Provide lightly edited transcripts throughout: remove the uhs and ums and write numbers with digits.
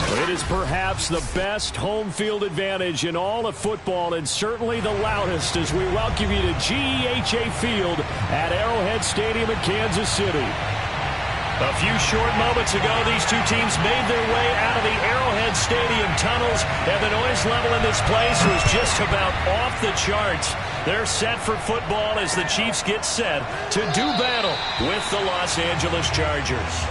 It is perhaps the best home field advantage in all of football, and certainly the loudest, as we welcome you to GEHA Field at Arrowhead Stadium in Kansas City. A few short moments ago, these two teams made their way out of the Arrowhead Stadium tunnels, and the noise level in this place was just about off the charts. They're set for football as the Chiefs get set to do battle with the Los Angeles Chargers.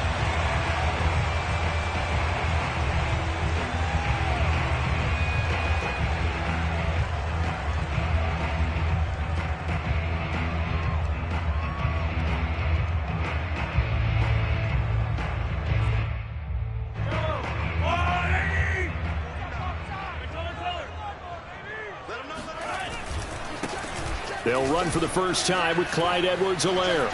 They'll run for the first time with Clyde Edwards-Helaire.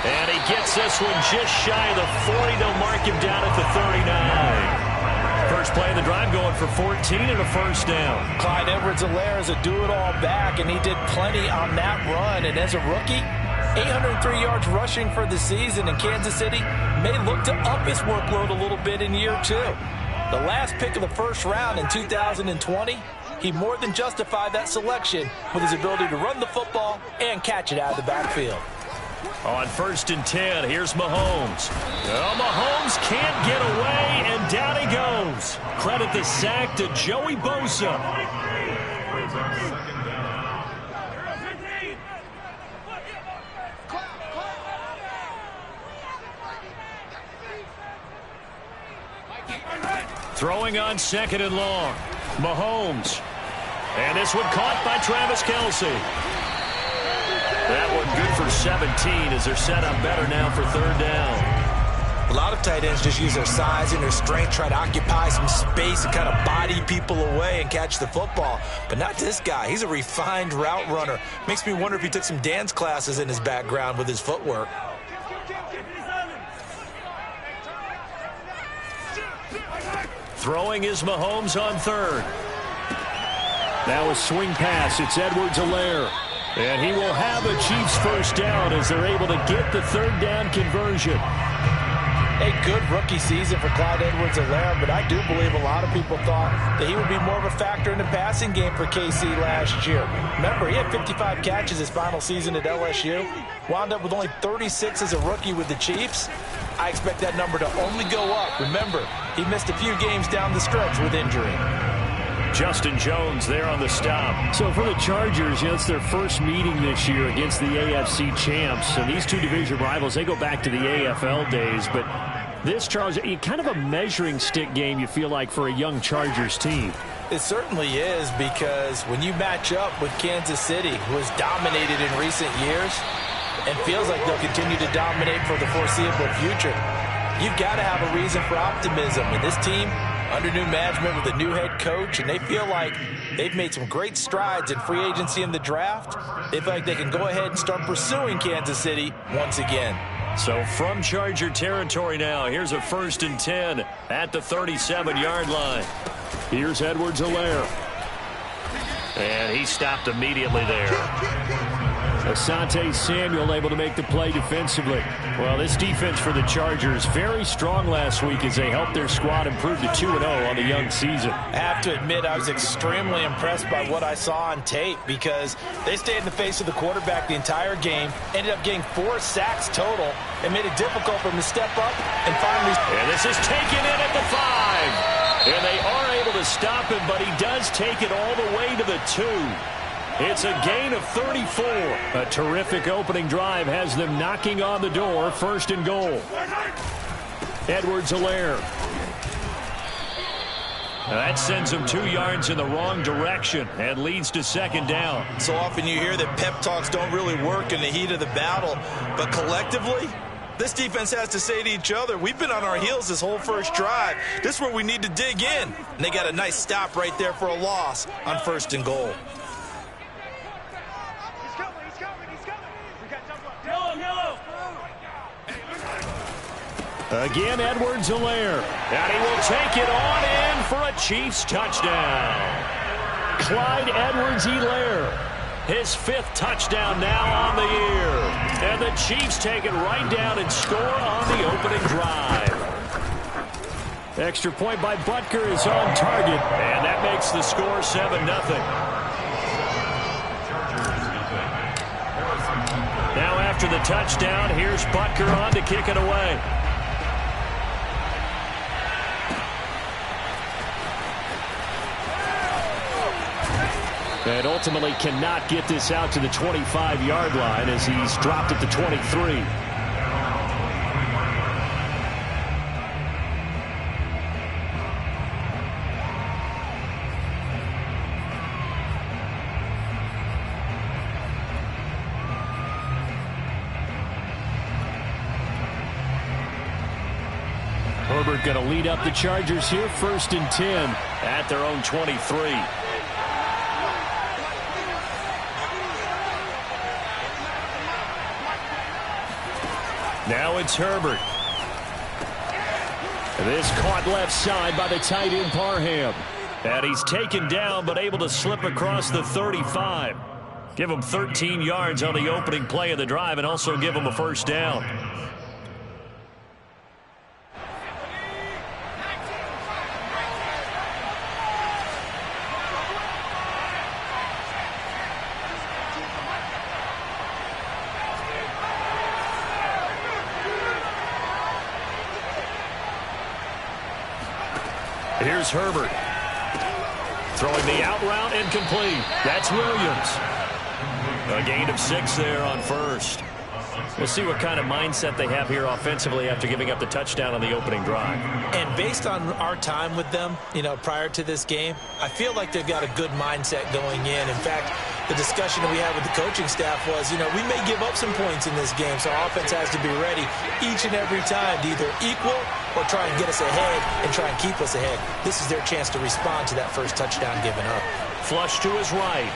And he gets this one just shy of the 40. They'll mark him down at the 39. First play of the drive going for 14 and a first down. Clyde Edwards-Helaire is a do-it-all back, and he did plenty on that run. And as a rookie, 803 yards rushing for the season, and Kansas City may look to up his workload a little bit in year two. The last pick of the first round in 2020, he more than justified that selection with his ability to run the football and catch it out of the backfield. On 1st and 10, here's Mahomes. Well, Mahomes can't get away, and down he goes. Credit the sack to Joey Bosa. Throwing on 2nd and long. Mahomes. And this one caught by Travis Kelce. That one good for 17 as they're set up better now for 3rd down. A lot of tight ends just use their size and their strength, try to occupy some space and kind of body people away and catch the football. But not this guy. He's a refined route runner. Makes me wonder if he took some dance classes in his background with his footwork. Throwing is Mahomes on 3rd. Now a swing pass. It's Edwards-Helaire. And he will have a Chiefs first down as they're able to get the 3rd down conversion. A good rookie season for Clyde Edwards-Helaire, but I do believe a lot of people thought that he would be more of a factor in the passing game for KC last year. Remember, he had 55 catches his final season at LSU. Wound up with only 36 as a rookie with the Chiefs. I expect that number to only go up. Remember, he missed a few games down the stretch with injury. Justin Jones there on the stop. So for the Chargers, it's their first meeting this year against the AFC champs. And these two division rivals, they go back to the AFL days. But this Chargers, kind of a measuring stick game, you feel like, for a young Chargers team. It certainly is, because when you match up with Kansas City, who has dominated in recent years and feels like they'll continue to dominate for the foreseeable future, you've got to have a reason for optimism. And this team, under new management with a new head coach, and they feel like they've made some great strides in free agency in the draft. They feel like they can go ahead and start pursuing Kansas City once again. So from Charger territory now, here's a 1st and 10 at the 37-yard line. Here's Edwards-Helaire. And he stopped immediately there. Asante Samuel able to make the play defensively. Well, this defense for the Chargers very strong last week as they helped their squad improve to 2-0 on the young season. I have to admit, I was extremely impressed by what I saw on tape, because they stayed in the face of the quarterback the entire game, ended up getting 4 sacks total, and made it difficult for him to step up and finally. And this is taken in at the 5. And they are able to stop him, but he does take it all the way to the 2. It's a gain of 34. A terrific opening drive has them knocking on the door. 1st and goal. Edwards-Helaire. That sends him 2 yards in the wrong direction and leads to 2nd down. So often you hear that pep talks don't really work in the heat of the battle, but collectively, this defense has to say to each other, we've been on our heels this whole first drive. This is where we need to dig in. And they got a nice stop right there for a loss on 1st and goal. Again, Edwards-Helaire. And he will take it on in for a Chiefs touchdown. Clyde Edwards-Helaire. His 5th touchdown now on the year. And the Chiefs take it right down and score on the opening drive. Extra point by Butker is on target, and that makes the score 7-0. Now after the touchdown, here's Butker on to kick it away. And ultimately cannot get this out to the 25-yard line as he's dropped at the 23. Herbert going to lead up the Chargers here, 1st and 10 at their own 23. Now it's Herbert. This caught left side by the tight end Parham. And he's taken down but able to slip across the 35. Give him 13 yards on the opening play of the drive and also give him a first down. Here's Herbert. Throwing the out route incomplete. That's Williams. A gain of 6 there on first. We'll see what kind of mindset they have here offensively after giving up the touchdown on the opening drive. And based on our time with them, prior to this game, I feel like they've got a good mindset going in. In fact, the discussion that we had with the coaching staff was, we may give up some points in this game, so our offense has to be ready each and every time to either equal or try and get us ahead and try and keep us ahead. This is their chance to respond to that first touchdown given up. Flush to his right.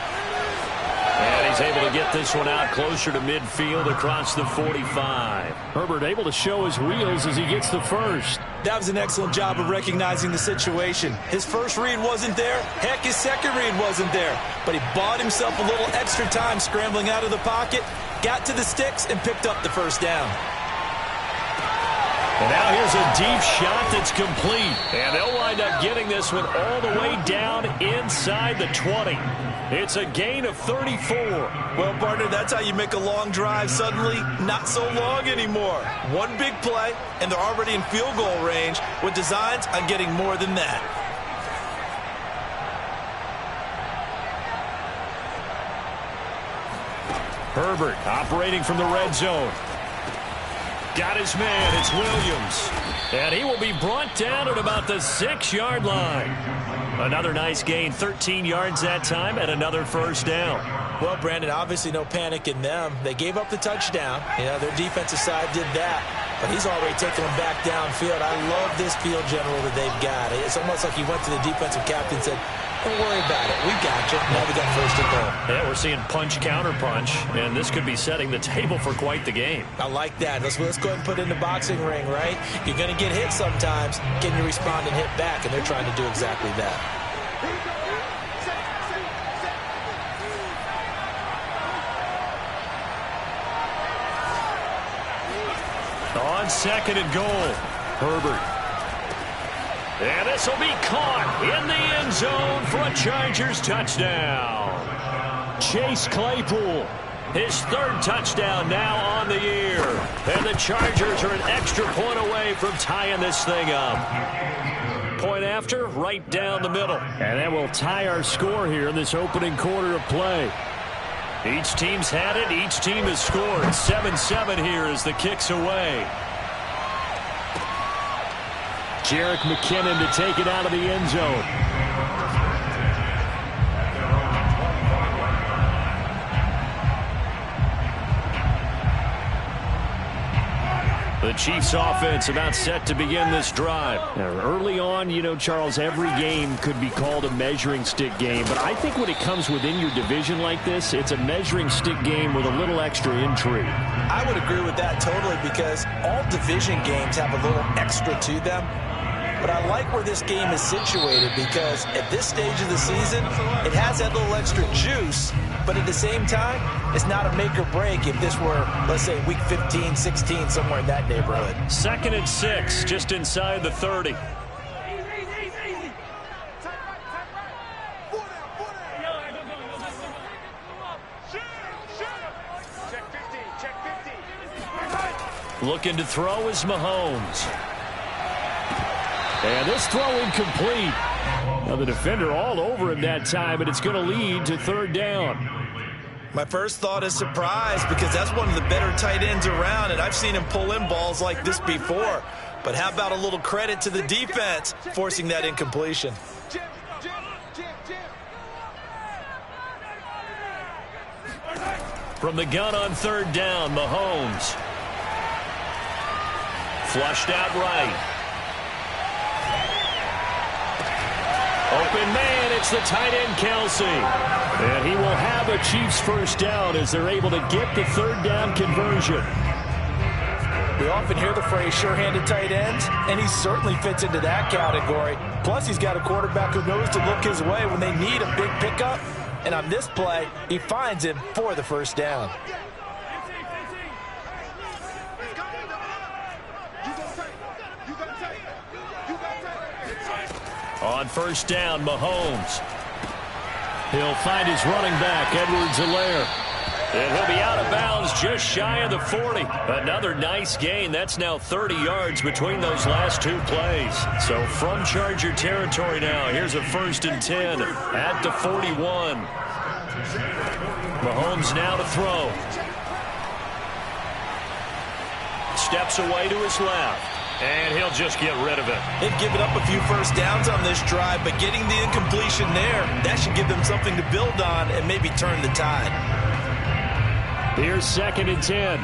And he's able to get this one out closer to midfield across the 45. Herbert able to show his wheels as he gets the first. That was an excellent job of recognizing the situation. His first read wasn't there. Heck, his second read wasn't there. But he bought himself a little extra time scrambling out of the pocket, got to the sticks, and picked up the first down. And now here's a deep shot that's complete. And they'll wind up getting this one all the way down inside the 20. It's a gain of 34. Well, partner, that's how you make a long drive suddenly not so long anymore. One big play, and they're already in field goal range with designs on getting more than that. Herbert operating from the red zone. Got his man. It's Williams. And he will be brought down at about the 6-yard line. Another nice gain, 13 yards that time, and another first down. Well, Brandon, obviously no panic in them. They gave up the touchdown. Their defensive side did that. But he's already taking them back downfield. I love this field general that they've got. It's almost like he went to the defensive captain and said, don't worry about it. We got you. Now we got first and goal. Yeah, we're seeing punch, counter punch, and this could be setting the table for quite the game. I like that. Let's go ahead and put it in the boxing ring, right? You're going to get hit sometimes. Can you respond and hit back? And they're trying to do exactly that. On 2nd and goal, Herbert. And this will be caught in the end zone for a Chargers touchdown. Chase Claypool, his 3rd touchdown now on the year. And the Chargers are an extra point away from tying this thing up. Point after, right down the middle. And that will tie our score here in this opening quarter of play. Each team's had it. Each team has scored. 7-7 here as the kick's away. Jerick McKinnon to take it out of the end zone. The Chiefs offense about set to begin this drive. Now, early on, Charles, every game could be called a measuring stick game. But I think when it comes within your division like this, it's a measuring stick game with a little extra intrigue. I would agree with that totally because all division games have a little extra to them. But I like where this game is situated because at this stage of the season, it has that little extra juice. But at the same time, it's not a make or break if this were, let's say, week 15, 16, somewhere in that neighborhood. 2nd and 6, just inside the 30. Looking to throw is Mahomes. And this throw incomplete. Now the defender all over him that time, and it's going to lead to third down. My first thought is surprise, because that's one of the better tight ends around, and I've seen him pull in balls like this before. But how about a little credit to the defense forcing that incompletion? From the gun on third down, Mahomes. Flushed out right. Open man, it's the tight end, Kelsey. And he will have a Chiefs first down as they're able to get the third down conversion. We often hear the phrase sure-handed tight ends, and he certainly fits into that category. Plus, he's got a quarterback who knows to look his way when they need a big pickup. And on this play, he finds him for the first down. On first down, Mahomes. He'll find his running back, Edwards-Helaire. And he'll be out of bounds just shy of the 40. Another nice gain. That's now 30 yards between those last two plays. So from Charger territory now, here's a 1st and 10 at the 41. Mahomes now to throw. Steps away to his left. And he'll just get rid of it. They've given up a few first downs on this drive, but getting the incompletion there, that should give them something to build on and maybe turn the tide. Here's 2nd and 10.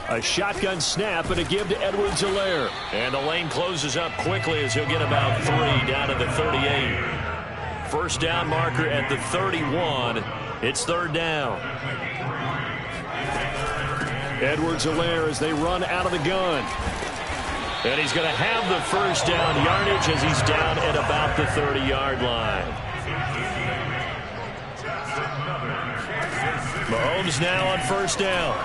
A shotgun snap and a give to Edwards-Helaire. And the lane closes up quickly as he'll get about 3 down to the 38. First down marker at the 31. It's third down. Edwards-Helaire as they run out of the gun. And he's going to have the first down yardage as he's down at about the 30-yard line. Mahomes now on first down.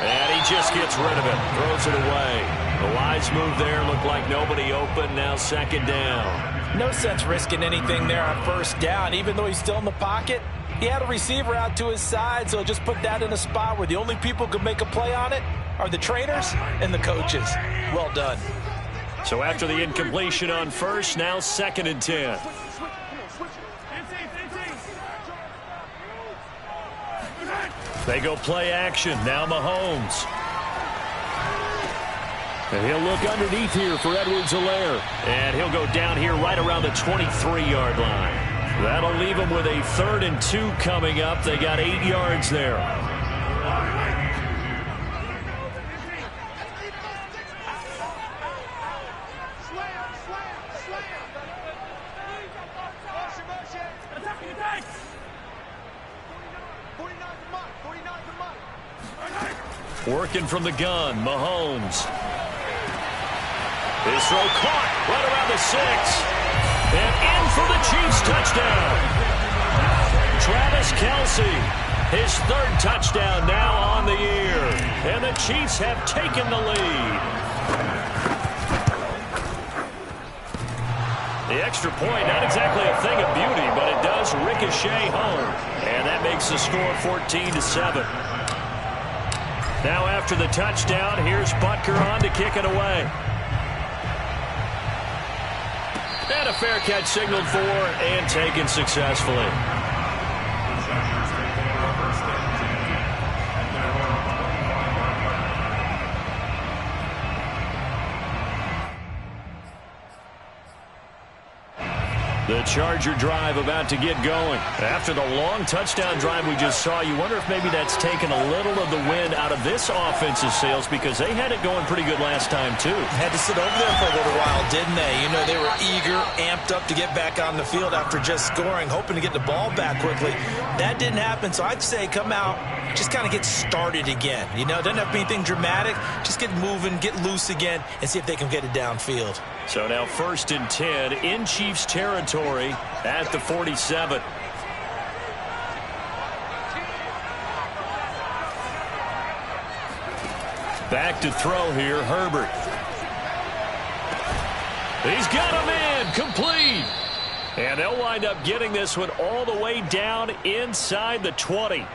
And he just gets rid of it. Throws it away. The wise move there. Looked like nobody open. Now 2nd down. No sense risking anything there on first down. Even though he's still in the pocket, he had a receiver out to his side, so just put that in a spot where the only people who can make a play on it are the trainers and the coaches. Well done. So after the incompletion on first, now 2nd and 10. They go play action. Now Mahomes. And he'll look underneath here for Edwards-Helaire. And he'll go down here right around the 23-yard line. That'll leave them with a 3rd and 2 coming up. They got 8 yards there. Working from the gun, Mahomes. His throw caught right around the 6. And in for the Chiefs touchdown. Travis Kelce, his 3rd touchdown now on the year. And the Chiefs have taken the lead. The extra point, not exactly a thing of beauty, but it does ricochet home. And that makes the score 14-7. Now after the touchdown, here's Butker on to kick it away. And a fair catch signaled for and taken successfully. The Charger drive about to get going. After the long touchdown drive we just saw, you wonder if maybe that's taken a little of the wind out of this offense's sails, because they had it going pretty good last time, too. Had to sit over there for a little while, didn't they? You know, they were eager, amped up to get back on the field after just scoring, hoping to get the ball back quickly. That didn't happen, so I'd say come out, just kind of get started again. You know, it doesn't have to be anything dramatic. Just get moving, get loose again, and see if they can get it downfield. So now 1st and 10 in Chiefs territory at the 47. Back to throw here, Herbert. He's got him in, complete. And they'll wind up getting this one all the way down inside the 20.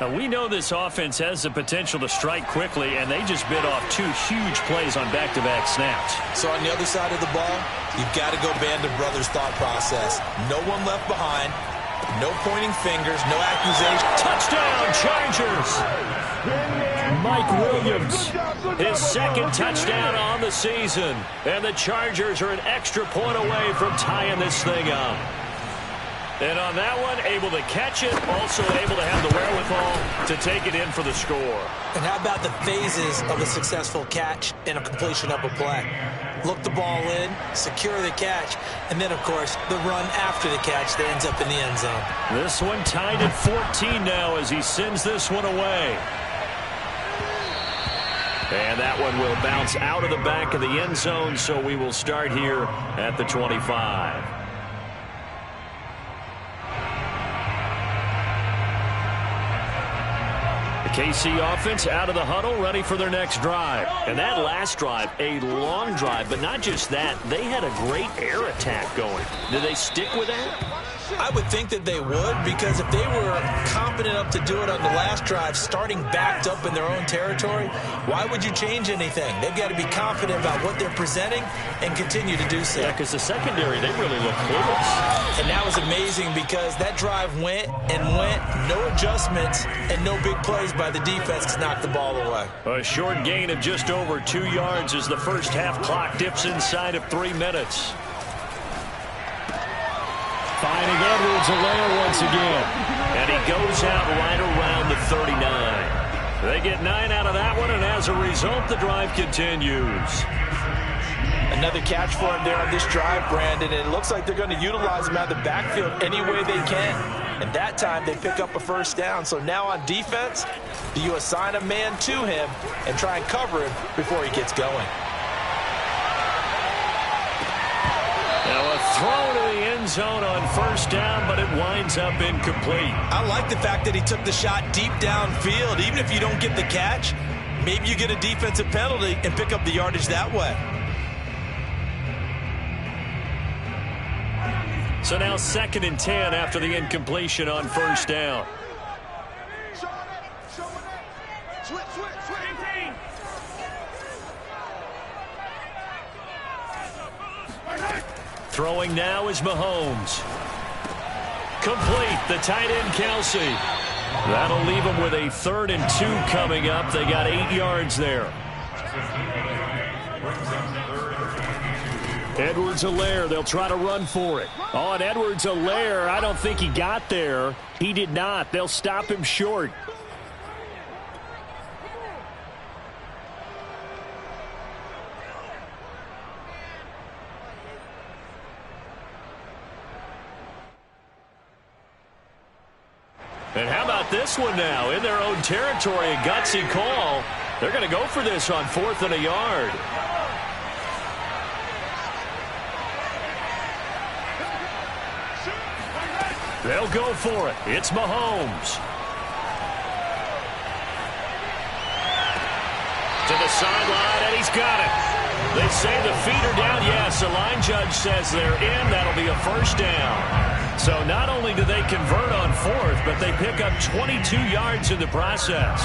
Now, we know this offense has the potential to strike quickly, and they just bit off 2 huge plays on back-to-back snaps. So on the other side of the ball, you've got to go Band of Brothers thought process. No one left behind, no pointing fingers, no accusations. Touchdown, Chargers! Mike Williams, his second touchdown on the season. And the Chargers are an extra point away from tying this thing up. And on that one, able to catch it, also able to have the wherewithal to take it in for the score. And how about the phases of a successful catch and a completion of a play? Look the ball in, secure the catch, and then, of course, the run after the catch that ends up in the end zone. This one tied at 14 now as he sends this one away. And that one will bounce out of the back of the end zone, so we will start here at the 25. The KC offense out of the huddle, ready for their next drive. And that last drive, a long drive, but not just that, they had a great air attack going. Do they stick with that? I would think that they would, because if they were confident enough to do it on the last drive, starting backed up in their own territory, why would you change anything? They've got to be confident about what they're presenting and continue to do so. Yeah, because the secondary, they really look clueless. And that was amazing because that drive went and went, no adjustments, and no big plays by the defense to knock the ball away. A short gain of just over 2 yards as the first half clock dips inside of 3 minutes. Finding Edwards-Helaire once again. And he goes out right around the 39. They get 9 out of that one, and as a result, the drive continues. Another catch for him there on this drive, Brandon, and it looks like they're going to utilize him out of the backfield any way they can. And that time, they pick up a first down. So now on defense, do you assign a man to him and try and cover him before he gets going? Now a throw to the end zone on first down, but it winds up incomplete. I like the fact that he took the shot deep downfield. Even if you don't get the catch, maybe you get a defensive penalty and pick up the yardage that way. So now 2nd and 10 after the incompletion on first down. Throwing now is Mahomes. Complete, the tight end Kelsey. That'll leave them with a 3rd and 2 coming up. They got 8 yards there. Edwards-Helaire, they'll try to run for it. Oh, and Edwards-Helaire, I don't think he got there. He did not. They'll stop him short. And how about this one now? In their own territory, a gutsy call. They're going to go for this on 4th and a yard. They'll go for it. It's Mahomes. To the sideline, and he's got it. They say the feet are down. Yes, the line judge says they're in. That'll be a first down. So not only do they convert on 4th, but they pick up 22 yards in the process.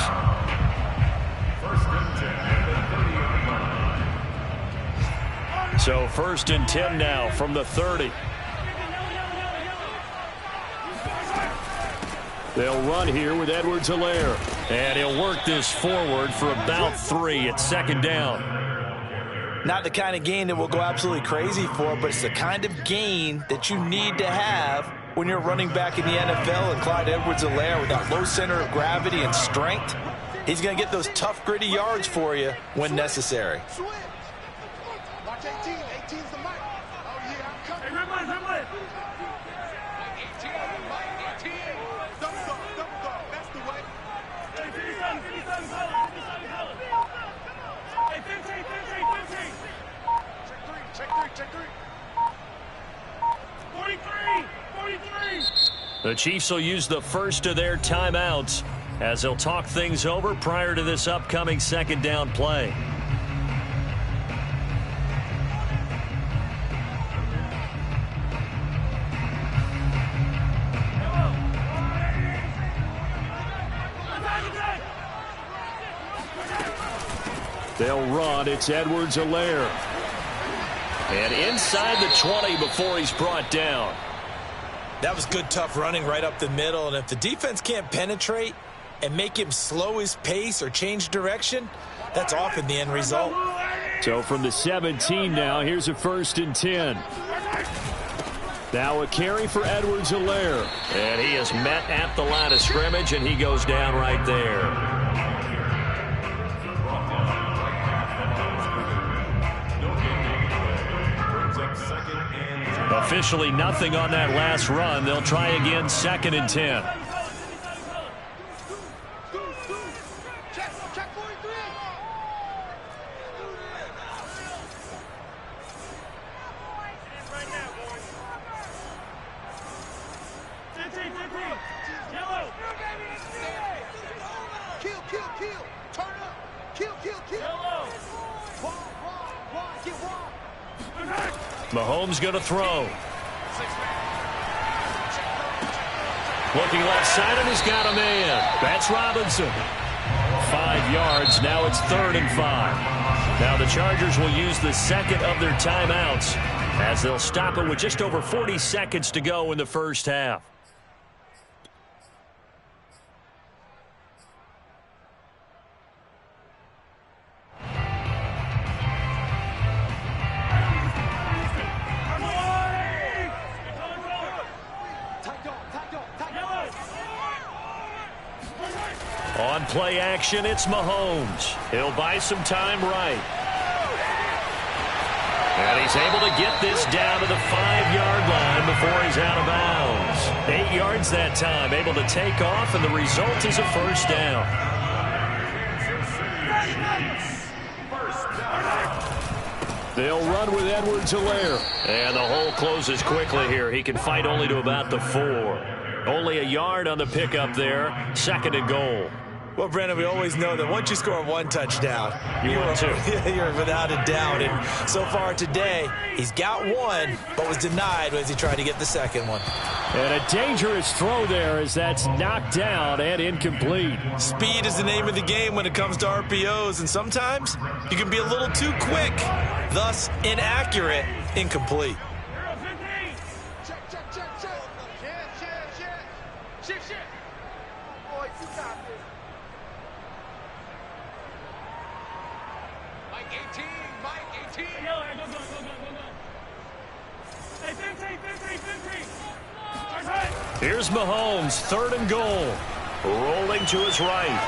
So 1st and 10 now from the 30. They'll run here with Edwards-Helaire. And he'll work this forward for about 3 at 2nd down. Not the kind of gain that we'll go absolutely crazy for, but it's the kind of gain that you need to have when you're running back in the NFL. And Clyde Edwards-Helaire, with that low center of gravity and strength, he's going to get those tough, gritty yards for you when necessary. Watch 18. 18's the mic. Oh, yeah, I'm coming. Hey, run. 18 on the mic. 18. Double dog. That's the way. Hey, 57. Hey, 15. Check three. 43. The Chiefs will use the first of their timeouts as they'll talk things over prior to this upcoming 2nd down play. They'll run. It's Edwards-Helaire. And inside the 20 before he's brought down. That was good, tough running right up the middle. And if the defense can't penetrate and make him slow his pace or change direction, that's often the end result. So from the 17 now, here's a 1st and 10. Now a carry for Edwards-Helaire. And he is met at the line of scrimmage, and he goes down right there. Officially nothing on that last run. They'll try again, 2nd and 10. Mahomes going to throw. Looking left side, and he's got a man. That's Robinson. 5 yards. Now it's 3rd and 5. Now the Chargers will use the 2nd of their timeouts as they'll stop it with just over 40 seconds to go in the first half. On play action, it's Mahomes. He'll buy some time right. And he's able to get this down to the 5-yard line before he's out of bounds. 8 yards that time, able to take off, and the result is a 1st down. They'll run with Edwards-Helaire. And the hole closes quickly here. He can fight only to about the 4. Only a yard on the pickup there. 2nd and goal. Well, Brandon, we always know that once you score 1 touchdown, you're without a doubt. And so far today, he's got 1, but was denied as he tried to get the 2nd one. And a dangerous throw there as that's knocked down and incomplete. Speed is the name of the game when it comes to RPOs, and sometimes you can be a little too quick, thus inaccurate, incomplete. Here's Mahomes, 3rd and goal. Rolling to his right.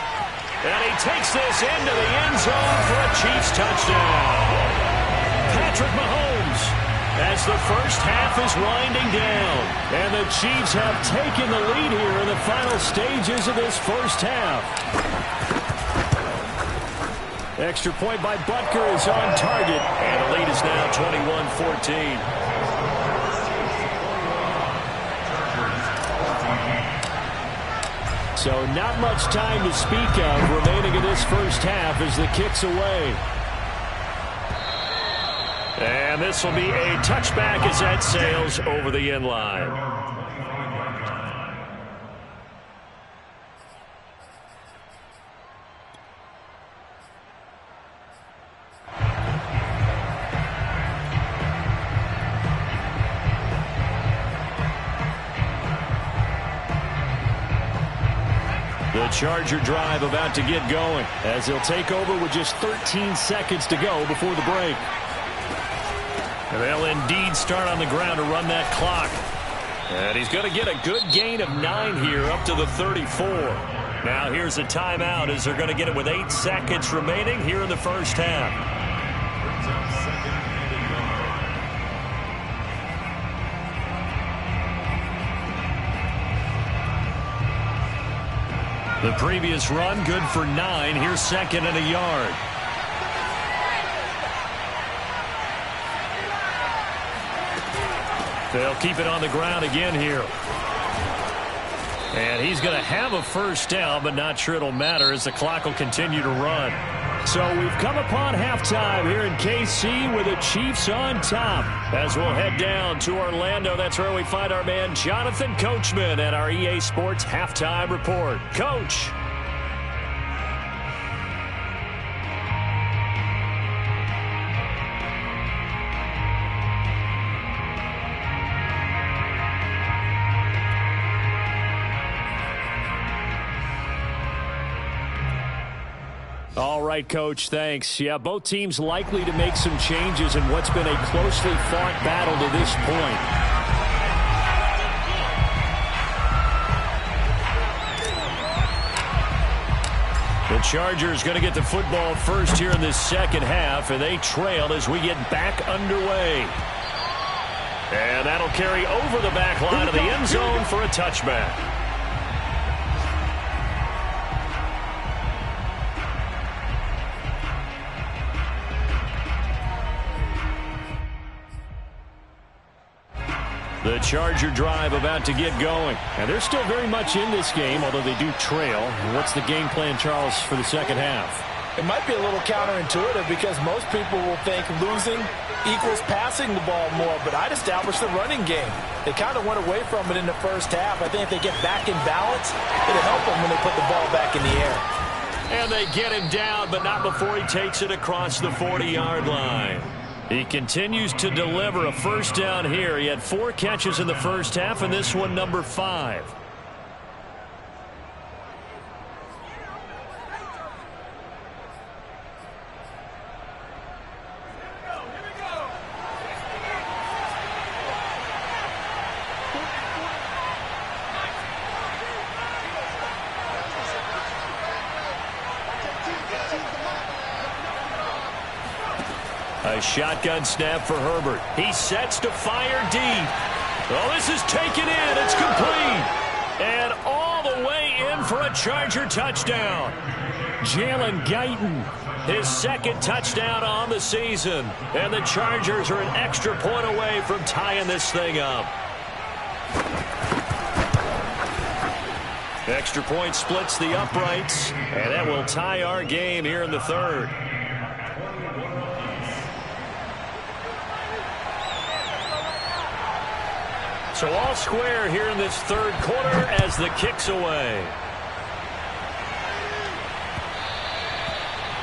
And he takes this into the end zone for a Chiefs touchdown. Patrick Mahomes, as the first half is winding down. And the Chiefs have taken the lead here in the final stages of this first half. Extra point by Butker is on target. And the lead is now 21-14. So not much time to speak of remaining in this first half as the kick's away. And this will be a touchback as that sails over the end line. The Charger drive about to get going as they'll take over with just 13 seconds to go before the break. And they'll indeed start on the ground to run that clock. And he's going to get a good gain of 9 here up to the 34. Now here's a timeout as they're going to get it with 8 seconds remaining here in the first half. The previous run good for 9. Here's 2nd and a yard. They'll keep it on the ground again here. And he's going to have a first down, but not sure it'll matter as the clock will continue to run. So we've come upon halftime here in KC with the Chiefs on top. As we'll head down to Orlando, that's where we find our man Jonathan Coachman at our EA Sports Halftime Report. Coach. All right, Coach, thanks. Yeah, both teams likely to make some changes in what's been a closely fought battle to this point. The Chargers going to get the football first here in this second half, and they trail as we get back underway. And that'll carry over the back line of the end zone for a touchback. The Charger drive about to get going. And they're still very much in this game, although they do trail. What's the game plan, Charles, for the second half? It might be a little counterintuitive because most people will think losing equals passing the ball more, but I'd establish the running game. They kind of went away from it in the first half. I think if they get back in balance, it'll help them when they put the ball back in the air. And they get him down, but not before he takes it across the 40-yard line. He continues to deliver a first down here. He had 4 catches in the first half, and this one number 5. A shotgun snap for Herbert. He sets to fire deep. Oh, this is taken in. It's complete. And all the way in for a Charger touchdown. Jalen Guyton, his second touchdown on the season. And the Chargers are an extra point away from tying this thing up. Extra point splits the uprights. And that will tie our game here in the third. So all square here in this third quarter as the kick's away.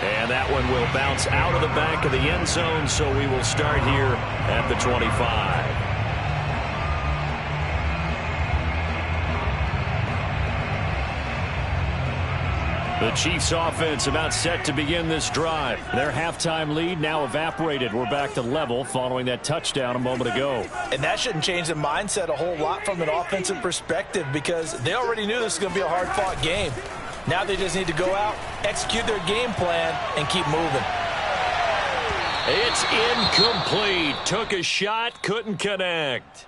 And that one will bounce out of the back of the end zone, so we will start here at the 25. The Chiefs offense about set to begin this drive. Their halftime lead now evaporated. We're back to level following that touchdown a moment ago. And that shouldn't change the mindset a whole lot from an offensive perspective because they already knew this was going to be a hard-fought game. Now they just need to go out, execute their game plan, and keep moving. It's incomplete. Took a shot, couldn't connect.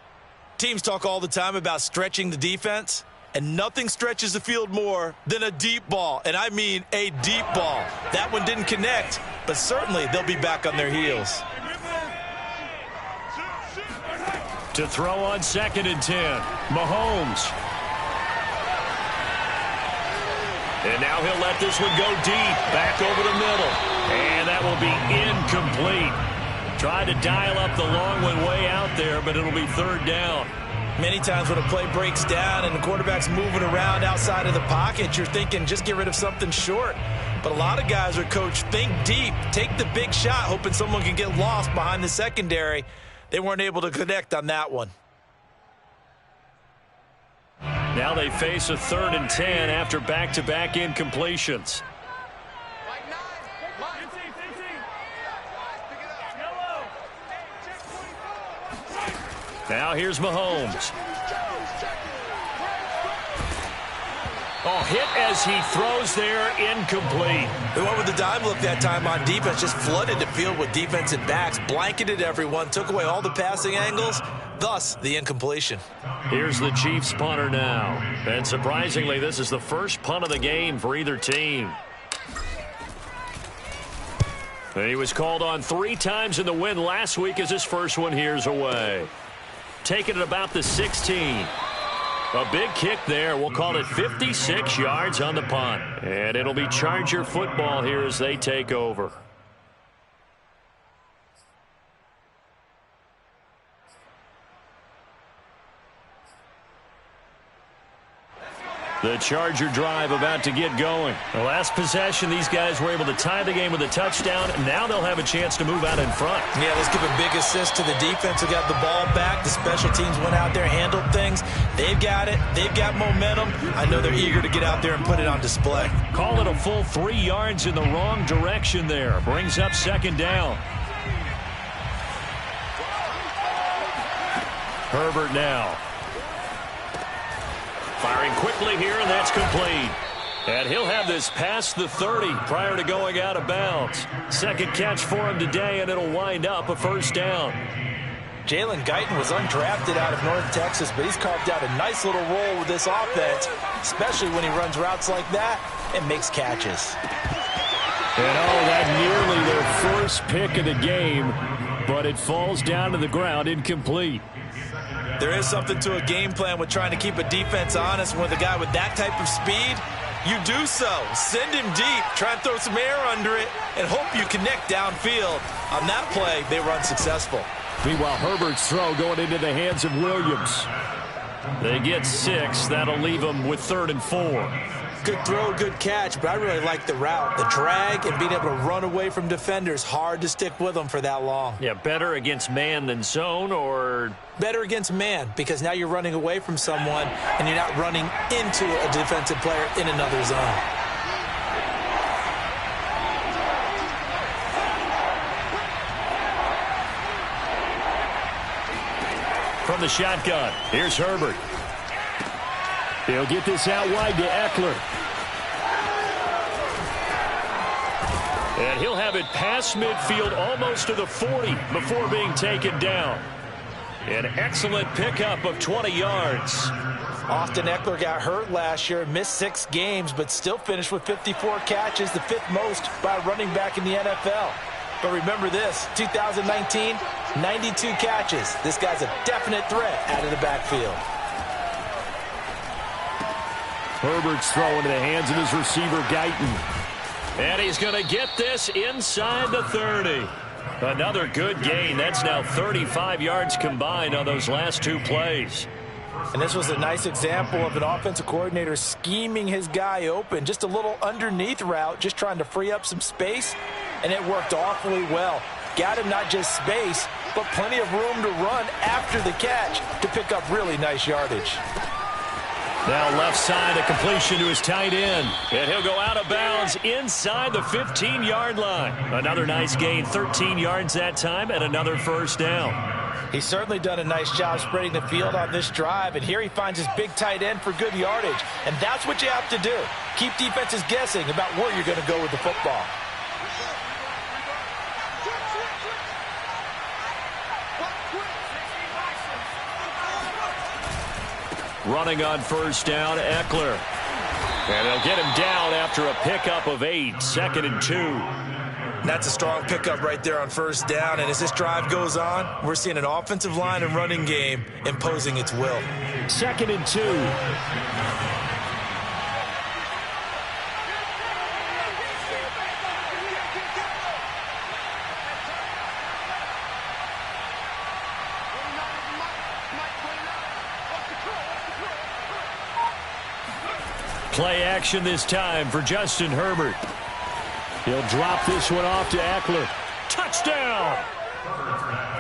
Teams talk all the time about stretching the defense. And nothing stretches the field more than a deep ball. And I mean a deep ball. That one didn't connect, but certainly they'll be back on their heels. To throw on 2nd and 10, Mahomes. And now he'll let this one go deep, back over the middle. And that will be incomplete. Tried to dial up the long one way out there, but it'll be 3rd down. Many times when a play breaks down and the quarterback's moving around outside of the pocket, you're thinking just get rid of something short. But a lot of guys are coached, think deep, take the big shot, hoping someone can get lost behind the secondary. They weren't able to connect on that one. Now they face a 3rd and 10 after back-to-back incompletions. Now here's Mahomes. Oh, hit as he throws there, incomplete. They went with the dime look that time on defense, just flooded the field with defensive backs, blanketed everyone, took away all the passing angles, thus the incompletion. Here's the Chiefs punter now. And surprisingly, this is the first punt of the game for either team. And he was called on 3 times in the win last week as his first one here's away. Taking it about the 16. A big kick there. We'll call it 56 yards on the punt. And it'll be Charger football here as they take over. The Charger drive about to get going. The last possession, these guys were able to tie the game with a touchdown. Now they'll have a chance to move out in front. Yeah, let's give a big assist to the defense who got the ball back. The special teams went out there, handled things. They've got it. They've got momentum. I know they're eager to get out there and put it on display. Call it a full 3 yards in the wrong direction there. Brings up second down. Herbert now. Firing quickly here, and that's complete. And he'll have this past the 30 prior to going out of bounds. Second catch for him today, and it'll wind up a first down. Jalen Guyton was undrafted out of North Texas, but he's carved out a nice little role with this offense, especially when he runs routes like that and makes catches. And that nearly their first pick of the game, but it falls down to the ground incomplete. There is something to a game plan with trying to keep a defense honest. With a guy with that type of speed, you do so. Send him deep, try and throw some air under it, and hope you connect downfield. On that play, they were unsuccessful. Meanwhile, Herbert's throw going into the hands of Williams. They get 6. That'll leave them with 3rd and 4. Good throw, good catch, but I really like the route. The drag and being able to run away from defenders, hard to stick with them for that long. Yeah, better against man than zone, or? Better against man, because now you're running away from someone and you're not running into a defensive player in another zone. From the shotgun, here's Herbert. He'll get this out wide to Eckler. And he'll have it past midfield almost to the 40 before being taken down. An excellent pickup of 20 yards. Austin Eckler got hurt last year, missed 6 games, but still finished with 54 catches, the 5th most by a running back in the NFL. But remember this, 2019, 92 catches. This guy's a definite threat out of the backfield. Herbert's throw into the hands of his receiver, Guyton. And he's going to get this inside the 30. Another good gain. That's now 35 yards combined on those last 2 plays. And this was a nice example of an offensive coordinator scheming his guy open. Just a little underneath route, just trying to free up some space, and it worked awfully well. Got him not just space, but plenty of room to run after the catch to pick up really nice yardage. Now left side, a completion to his tight end. And he'll go out of bounds inside the 15-yard line. Another nice gain, 13 yards that time, and another first down. He's certainly done a nice job spreading the field on this drive, and here he finds his big tight end for good yardage. And that's what you have to do. Keep defenses guessing about where you're going to go with the football. Running on first down, Eckler. And they'll get him down after a pickup of 8, 2nd and 2. That's a strong pickup right there on first down. And as this drive goes on, we're seeing an offensive line and running game imposing its will. 2nd and 2. Play action this time for Justin Herbert. He'll drop this one off to Eckler. Touchdown!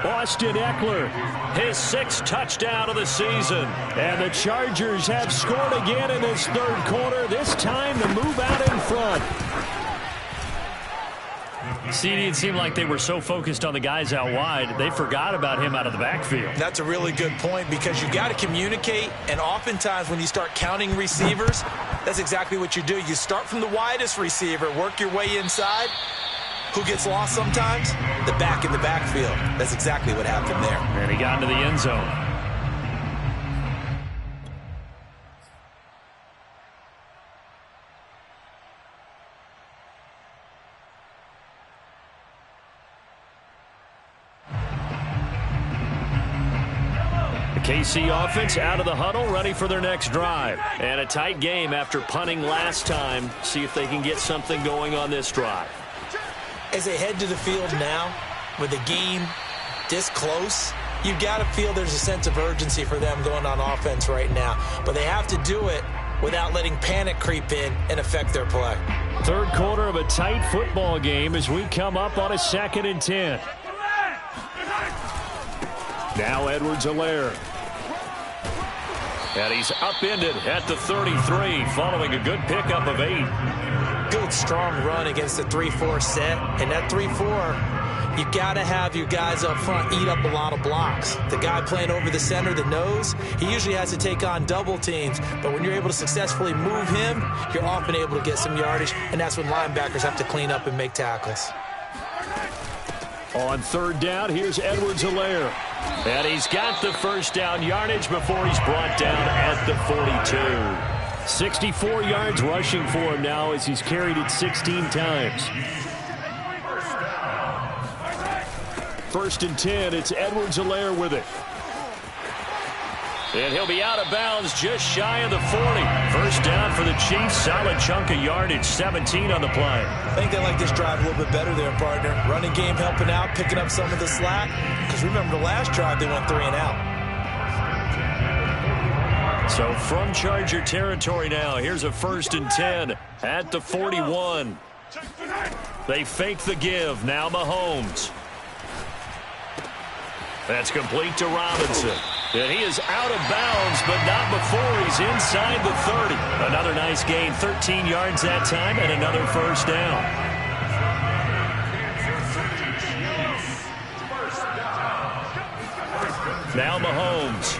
Austin Eckler, his 6th touchdown of the season. And the Chargers have scored again in this 3rd quarter, this time to move out in front. CD, it seemed like they were so focused on the guys out wide, they forgot about him out of the backfield. That's a really good point, because you got to communicate, and oftentimes when you start counting receivers, that's exactly what you do. You start from the widest receiver, work your way inside. Who gets lost sometimes? The back in the backfield. That's exactly what happened there. And he got into the end zone. KC offense out of the huddle, ready for their next drive. And a tight game after punting last time. See if they can get something going on this drive. As they head to the field now, with the game this close, you've got to feel there's a sense of urgency for them going on offense right now. But they have to do it without letting panic creep in and affect their play. Third quarter of a tight football game as we come up on a 2nd and 10. Now Edwards-Helaire. And he's upended at the 33 following a good pickup of 8. Good, strong run against the 3-4 set. And that 3-4, you got to have your guys up front eat up a lot of blocks. The guy playing over the center, the nose, he usually has to take on double teams. But when you're able to successfully move him, you're often able to get some yardage. And that's when linebackers have to clean up and make tackles. On 3rd down, here's Edwards-Helaire. And he's got the first down yardage before he's brought down at the 42. 64 yards rushing for him now as he's carried it 16 times. 1st and 10, it's Edwards-Helaire with it. And he'll be out of bounds just shy of the 40. First down for the Chiefs. Solid chunk of yardage, 17 on the play. I think they like this drive a little bit better there, partner. Running game helping out, picking up some of the slack. Because remember the last drive, they went 3 and out. So from Charger territory now, here's a 1st and 10 at the 41. They fake the give. Now Mahomes. That's complete to Robinson. And he is out of bounds, but not before he's inside the 30. Another nice gain, 13 yards that time, and another first down. Now Mahomes.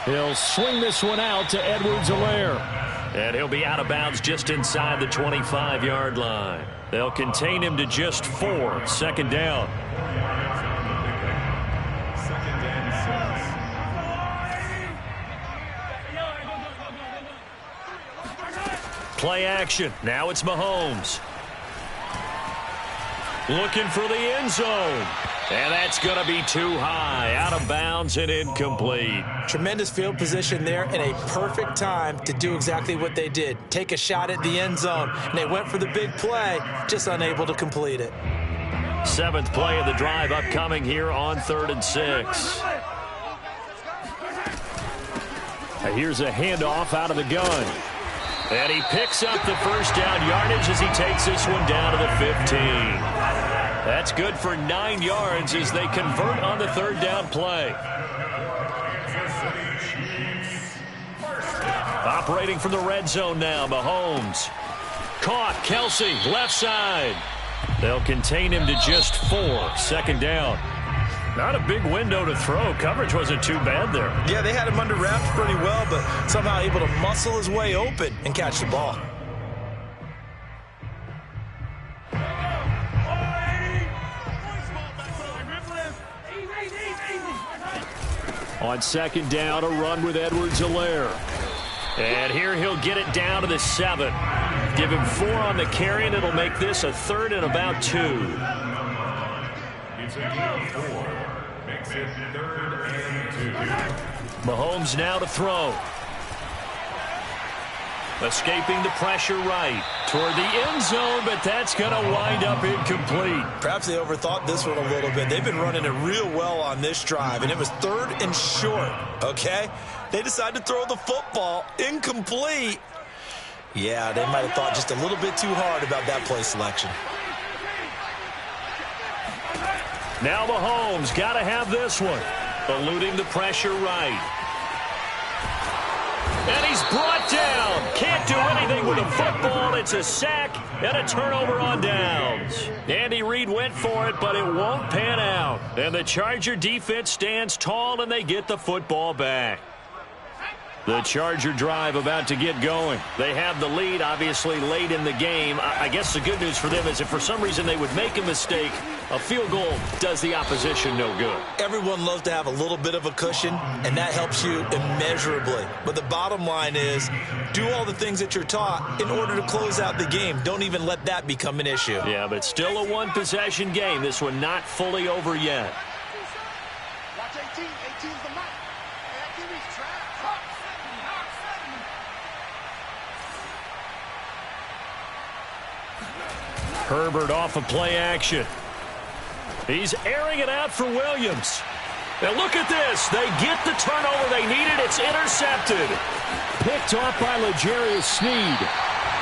He'll swing this one out to Edwards-Helaire. And he'll be out of bounds just inside the 25-yard line. They'll contain him to just 4. 2nd down. Play action. Now it's Mahomes. Looking for the end zone. And that's going to be too high. Out of bounds and incomplete. Tremendous field position there and a perfect time to do exactly what they did. Take a shot at the end zone. And they went for the big play, just unable to complete it. 7th play of the drive upcoming here on 3rd and 6. Here's a handoff out of the gun. And he picks up the first down yardage as he takes this one down to the 15. That's good for 9 yards as they convert on the 3rd down play. Operating from the red zone now, Mahomes. Caught, Kelsey, left side. They'll contain him to just 4. 2nd down. Not a big window to throw. Coverage wasn't too bad there. Yeah, they had him under wraps pretty well, but somehow able to muscle his way open and catch the ball. On 2nd down, a run with Edwards-Helaire. And here he'll get it down to the 7. Give him 4 on the carry, and it'll make this a 3rd and about 2. It's a gain of 4. Makes it 3rd and 2. Mahomes now to throw. Escaping the pressure right toward the end zone, but that's going to wind up incomplete. Perhaps they overthought this one a little bit. They've been running it real well on this drive, and it was 3rd and short, okay? They decided to throw the football incomplete. Yeah, they might have thought just a little bit too hard about that play selection. Now Mahomes got to have this one. Eluding the pressure right. And he's brought down. Can't do anything with the football. It's a sack and a turnover on downs. Andy Reid went for it, but it won't pan out. And the Charger defense stands tall, and they get the football back. The Charger drive about to get going. They have the lead, obviously, late in the game. I guess the good news for them is if for some reason they would make a mistake, a field goal does the opposition no good. Everyone loves to have a little bit of a cushion, and that helps you immeasurably. But the bottom line is, do all the things that you're taught in order to close out the game. Don't even let that become an issue. Yeah, but it's still a one-possession game. This one not fully over yet. Watch 18. 18's the mark. That give me trash. Herbert off of play action. He's airing it out for Williams. And look at this. They get the turnover they needed. It's intercepted. Picked off by L'Jarius Sneed.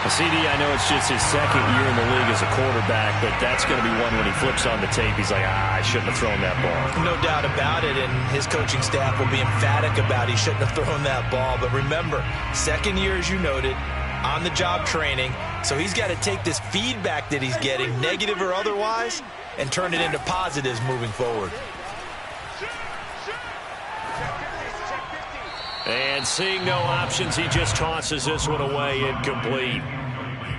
CD, I know it's just his second year in the league as a quarterback, but that's going to be one when he flips on the tape. He's like, I shouldn't have thrown that ball. No doubt about it, and his coaching staff will be emphatic about he shouldn't have thrown that ball. But remember, second year, as you noted, on-the-job training, so he's got to take this feedback that he's getting, negative or otherwise, and turn it into positives moving forward. And seeing no options, he just tosses this one away, incomplete.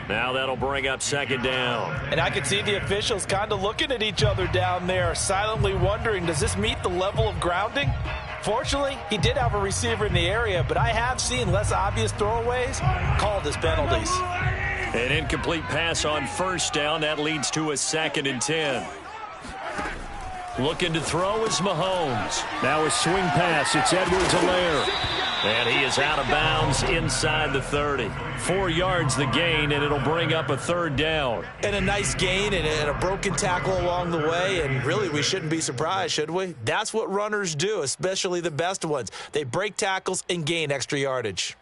Now that'll bring up second down. And I can see the officials kind of looking at each other down there, silently wondering, does this meet the level of grounding? Fortunately, he did have a receiver in the area, but I have seen less obvious throwaways called as penalties. An incomplete pass on first down. That leads to a 2nd and 10. Looking to throw is Mahomes. Now a swing pass. It's Edwards-Helaire. And he is out of bounds inside the 30. 4 yards the gain, and it'll bring up a 3rd down. And a nice gain and a broken tackle along the way, and really we shouldn't be surprised, should we? That's what runners do, especially the best ones. They break tackles and gain extra yardage.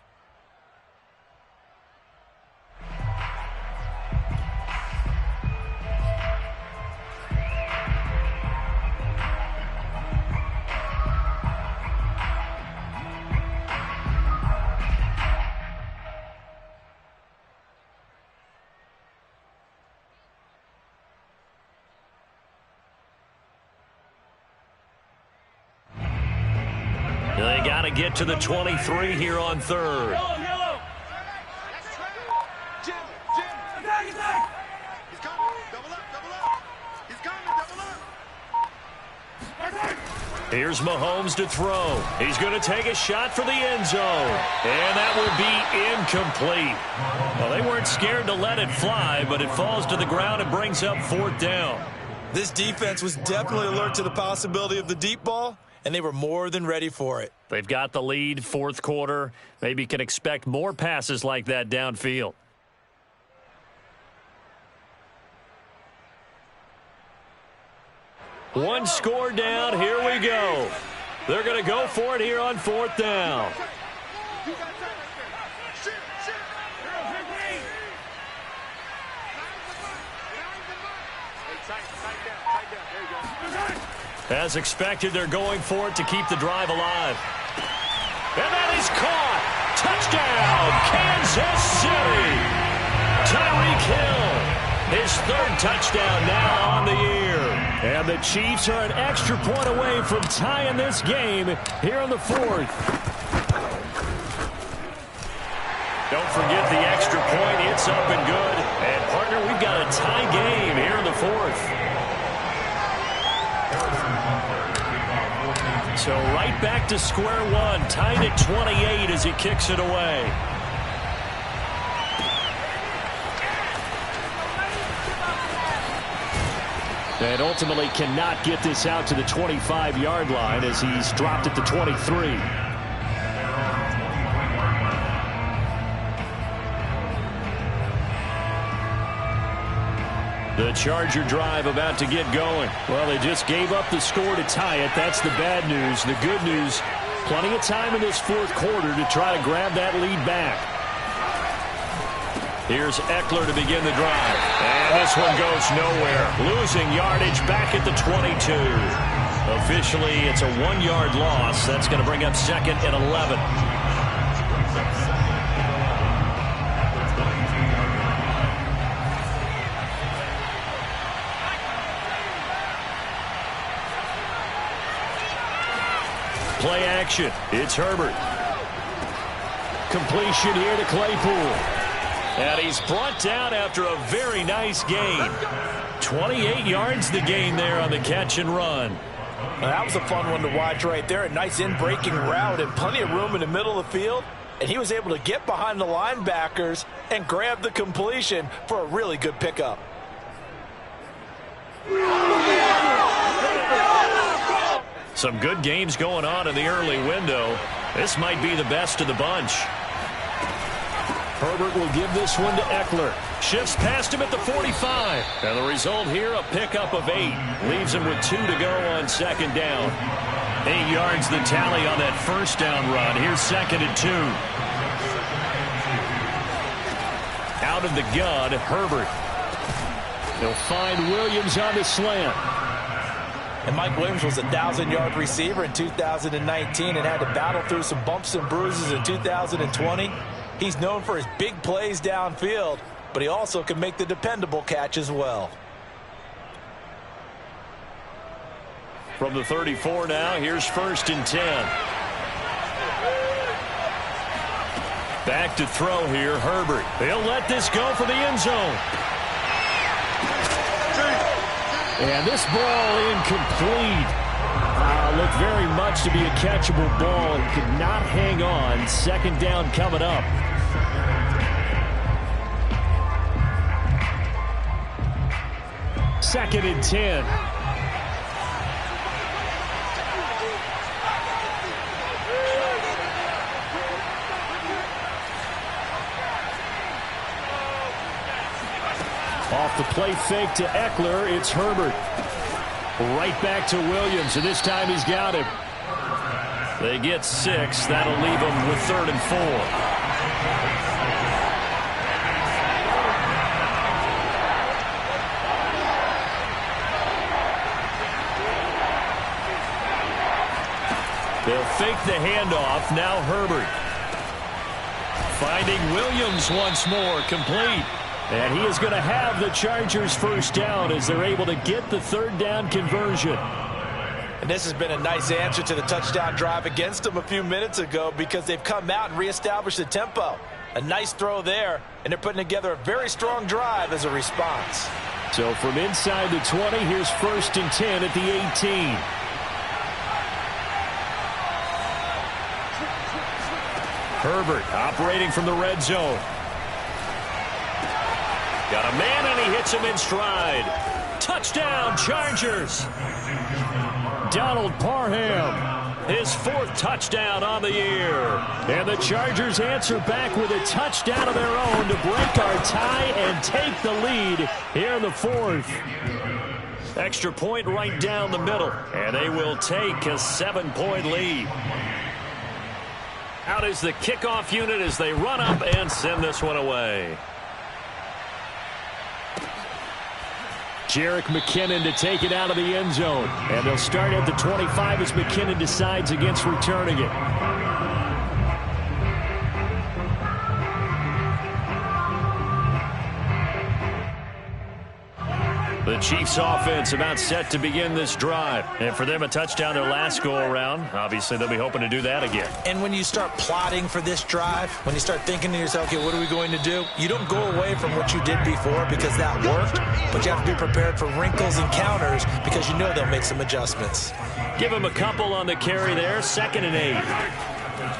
They got to get to the 23 here on 3rd. Jim. He's coming. Double up. He's coming. Double up. Here's Mahomes to throw. He's going to take a shot for the end zone. And that will be incomplete. Well, they weren't scared to let it fly, but it falls to the ground and brings up 4th down. This defense was definitely alert to the possibility of the deep ball, and they were more than ready for it. They've got the lead, 4th quarter. Maybe can expect more passes like that downfield. One score down. Here we go. They're going to go for it here on 4th down. As expected, they're going for it to keep the drive alive. And that is caught. Touchdown, Kansas City. Tyreek Hill, his 3rd touchdown now on the year. And the Chiefs are an extra point away from tying this game here in the 4th. Don't forget the extra point. It's up and good. And, partner, we've got a tie game here in the 4th. So right back to square one, tied at 28 as he kicks it away. And ultimately cannot get this out to the 25-yard line as he's dropped at the 23. The Charger drive about to get going. Well, they just gave up the score to tie it. That's the bad news. The good news, plenty of time in this 4th quarter to try to grab that lead back. Here's Eckler to begin the drive. And this one goes nowhere. Losing yardage back at the 22. Officially, it's a 1-yard loss. That's going to bring up 2nd and 11. Play action. It's Herbert. Completion here to Claypool. And he's brought down after a very nice gain. 28 yards the gain there on the catch and run. Well, that was a fun one to watch right there. A nice in-breaking route and plenty of room in the middle of the field. And he was able to get behind the linebackers and grab the completion for a really good pickup. Some good games going on in the early window. This might be the best of the bunch. Herbert will give this one to Eckler. Shifts past him at the 45. And the result here, a pickup of 8. Leaves him with 2 to go on 2nd down. 8 yards the tally on that first down run. Here's 2nd and 2. Out of the gun, Herbert. He'll find Williams on the slant. And Mike Williams was a 1,000-yard receiver in 2019 and had to battle through some bumps and bruises in 2020. He's known for his big plays downfield, but he also can make the dependable catch as well. From the 34 now, here's 1st and 10. Back to throw here, Herbert. He'll let this go for the end zone. And this ball incomplete. Looked very much to be a catchable ball and could not hang on. 2nd down coming up. Second and 10. Off the play fake to Eckler, it's Herbert. Right back to Williams, and this time he's got him. They get 6. That'll leave them with 3rd and 4. They'll fake the handoff. Now Herbert. Finding Williams once more, complete. And he is going to have the Chargers first down as they're able to get the 3rd down conversion. And this has been a nice answer to the touchdown drive against them a few minutes ago because they've come out and reestablished the tempo. A nice throw there, and they're putting together a very strong drive as a response. So from inside the 20, here's 1st and 10 at the 18. Herbert operating from the red zone. Got a man, and he hits him in stride. Touchdown, Chargers. Donald Parham, his 4th touchdown on the year. And the Chargers answer back with a touchdown of their own to break our tie and take the lead here in the 4th. Extra point right down the middle, and they will take a 7-point lead. Out is the kickoff unit as they run up and send this one away. Jerick McKinnon to take it out of the end zone. And they'll start at the 25 as McKinnon decides against returning it. The Chiefs offense about set to begin this drive. And for them, a touchdown their last go-around. Obviously, they'll be hoping to do that again. And when you start plotting for this drive, when you start thinking to yourself, okay, what are we going to do? You don't go away from what you did before because that worked, but you have to be prepared for wrinkles and counters because you know they'll make some adjustments. Give him a couple on the carry there. 2nd and 8.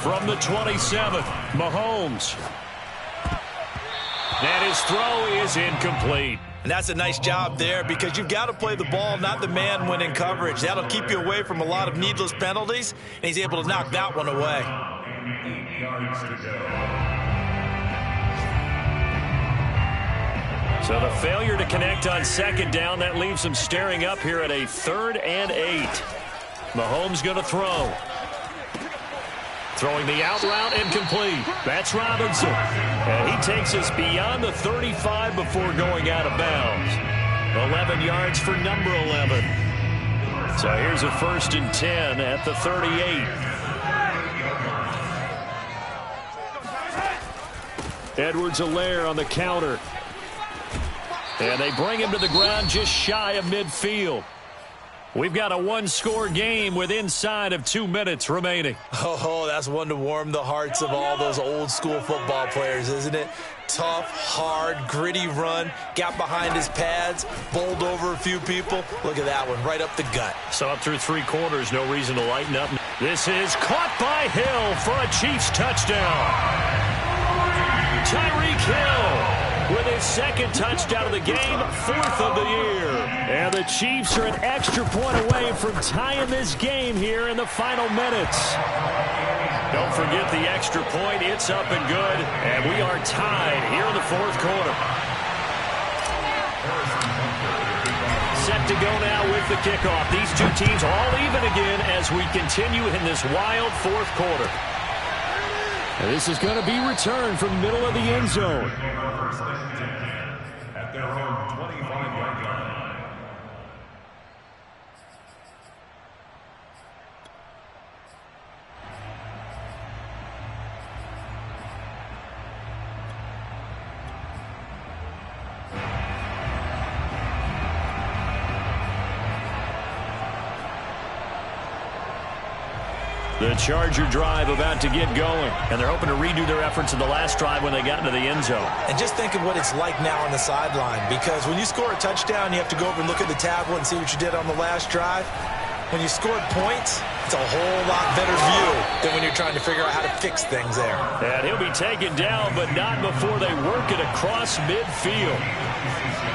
From the 27, Mahomes. And his throw is incomplete. And that's a nice job there because you've got to play the ball, not the man when in coverage. That'll keep you away from a lot of needless penalties, and he's able to knock that one away. 8 yards to go. So the failure to connect on 2nd down, that leaves them staring up here at a 3rd and 8. Mahomes going to throw. Throwing the out route incomplete. That's Robinson. And he takes us beyond the 35 before going out of bounds. 11 yards for number 11. So here's a 1st and 10 at the 38. Edwards-Helaire on the counter. And they bring him to the ground just shy of midfield. We've got a 1-score game with inside of 2 minutes remaining. Oh, that's one to warm the hearts of all those old-school football players, isn't it? Tough, hard, gritty run, got behind his pads, bowled over a few people. Look at that one, right up the gut. So up through 3 quarters, no reason to lighten up. This is caught by Hill for a Chiefs touchdown. Tyreek Hill with his 2nd touchdown of the game, 4th of the year. And the Chiefs are an extra point away from tying this game here in the final minutes. Don't forget the extra point. It's up and good. And we are tied here in the 4th quarter. set to go now with the kickoff. These two teams all even again as we continue in this wild fourth quarter. And this is going to be returned from middle of the end zone. At their own 25-yard line. The Charger drive about to get going, and they're hoping to redo their efforts in the last drive when they got into the end zone. And just think of what it's like now on the sideline, because when you score a touchdown, you have to go over and look at the tablet and see what you did on the last drive. When you scored points, it's a whole lot better view than when you're trying to figure out how to fix things there. And he'll be taken down, but not before they work it across midfield.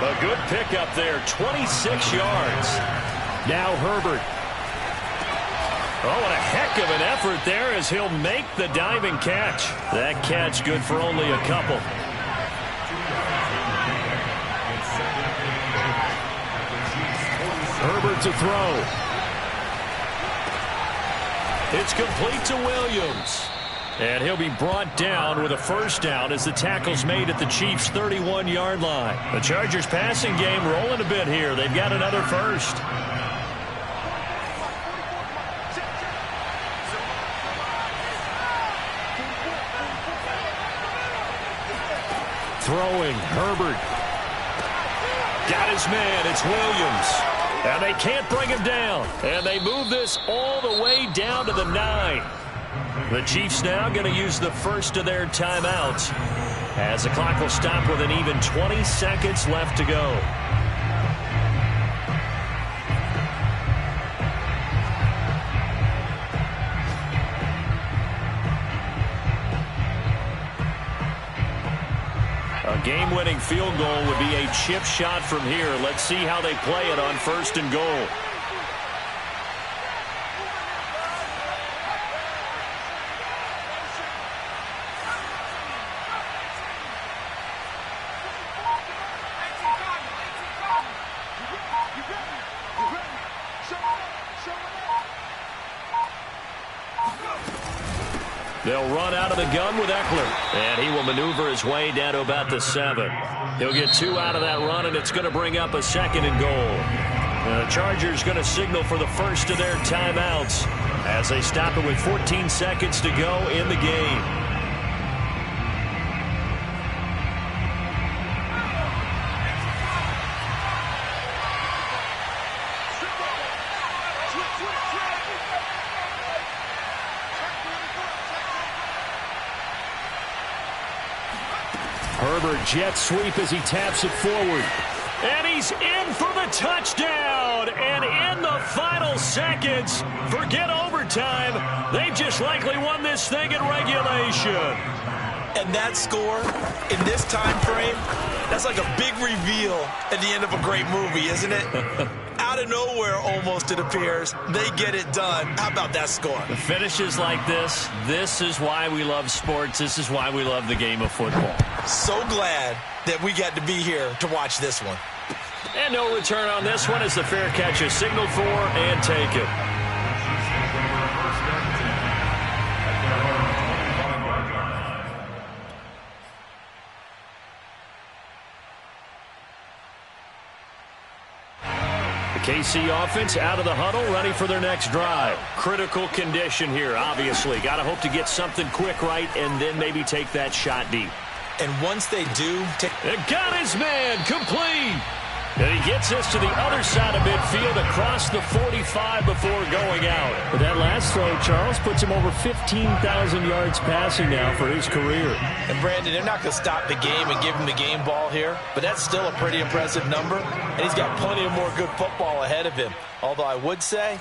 A good pickup there, 26 yards. Now Herbert. Oh, what a heck of an effort there as he'll make the diving catch. That catch good for only a couple. Herbert to throw. It's complete to Williams. And he'll be brought down with a first down as the tackle's made at the Chiefs' 31-yard line. The Chargers passing game rolling a bit here. They've got another first. Throwing, Herbert. Got his man, it's Williams. And they can't bring him down. And they move this all the way down to the 9. The Chiefs now going to use the first of their timeouts as the clock will stop with an even 20 seconds left to go. A game-winning field goal would be a chip shot from here. Let's see how they play it on first and goal. They'll run out of the gun with Eckler. And he will maneuver his way down to about the 7. He'll get 2 out of that run, and it's going to bring up a second and goal. The Chargers going to signal for the first of their timeouts as they stop it with 14 seconds to go in the game. Herbert jet sweep as he taps it forward. And he's in for the touchdown. And in the final seconds, forget overtime. They've just likely won this thing in regulation. And that score in this time frame, that's like a big reveal at the end of a great movie, isn't it? Out of nowhere, almost, it appears. They get it done. How about that score? The finishes like this is why we love sports. This is why we love the game of football. So glad that we got to be here to watch this one. And no return on this one as the fair catch is signaled for and taken. KC offense out of the huddle, ready for their next drive. Critical condition here, obviously. Got to hope to get something quick right and then maybe take that shot deep. And once they do, got his man, complete. And he gets us to the other side of midfield across the 45 before going out. But that last throw, Charles, puts him over 15,000 yards passing now for his career. And Brandon, they're not going to stop the game and give him the game ball here, but that's still a pretty impressive number, and he's got plenty of more good football ahead of him. Although I would say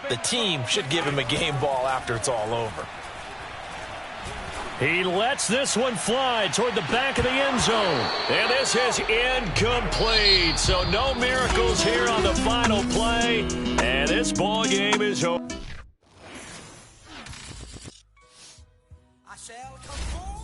the team should give him a game ball after it's all over. He lets this one fly toward the back of the end zone. And this is incomplete. So no miracles here on the final play. And this ball game is over. I shall come forward.